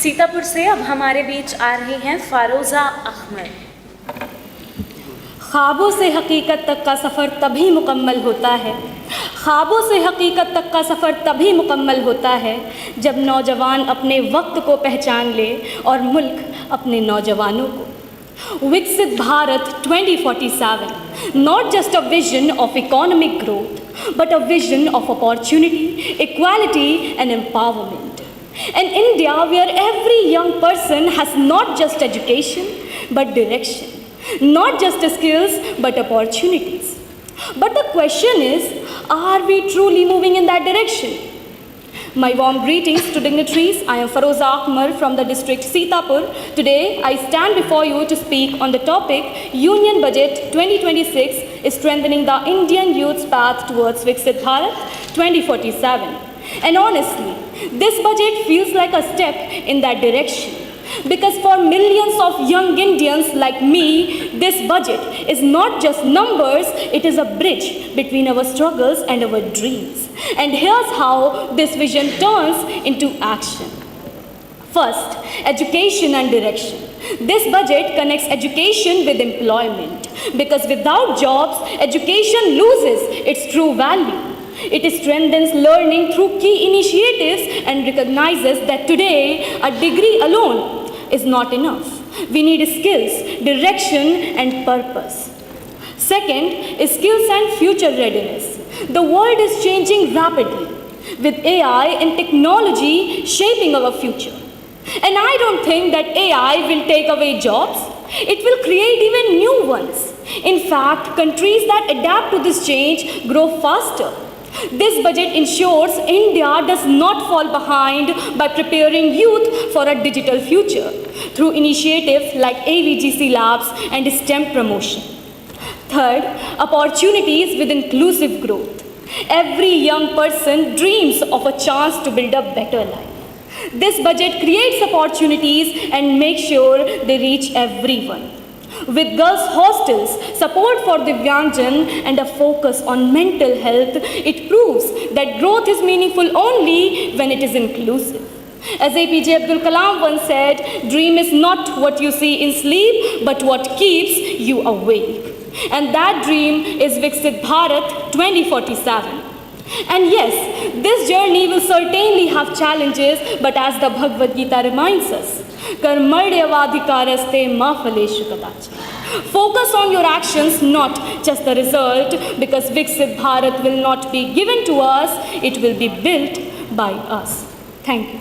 सीतापुर से अब हमारे बीच आ रही हैं फ़ारोज़ा अहमद। ख्वाबों से हकीकत तक का सफ़र तभी मुकम्मल होता है, ख्वाबों से हकीकत तक का सफ़र तभी मुकम्मल होता है जब नौजवान अपने वक्त को पहचान ले और मुल्क अपने नौजवानों को। विकसित Bharat 2047, not just a vision of economic growth, but a vision of opportunity, equality and empowerment. An India where every young person has not just education, but direction, not just skills, but opportunities. But the question is, are we truly moving in that direction? My warm greetings to dignitaries. I am फ़ारोज़ा Ahmad from the district Sitapur. Today, I stand before you to speak on the topic Union Budget 2026 Strengthening the Indian Youth's Path Towards Viksit Bharat 2047. And honestly, this budget feels like a step in that direction. Because for millions of young Indians like me, this budget is not just numbers, it is a bridge between our struggles and our dreams. And here's how this vision turns into action. First, education and direction. This budget connects education with employment. Because without jobs, education loses its true value. It strengthens learning through key initiatives and recognizes that today a degree alone is not enough. We need skills, direction and purpose. Second is skills and future readiness. The world is changing rapidly with AI and technology shaping our future. And I don't think that AI will take away jobs. It will create even new ones. In fact, countries that adapt to this change grow faster. This budget ensures India does not fall behind by preparing youth for a digital future through initiatives like AVGC Labs and STEM promotion. Third, opportunities with inclusive growth. Every young person dreams of a chance to build a better life. This budget creates opportunities and makes sure they reach everyone. With girls' hostels, support for Divyangjan and a focus on mental health, it proves that growth is meaningful only when it is inclusive. As APJ Abdul Kalam once said, dream is not what you see in sleep, but what keeps you awake. And that dream is Viksit Bharat 2047. And yes, this journey will certainly have challenges, but as the Bhagavad Gita reminds us, Karmaryavadhikaraste ma phaleshu kadachana. Focus on your actions, not just the result, because Viksit Bharat will not be given to us, it will be built by us. Thank you.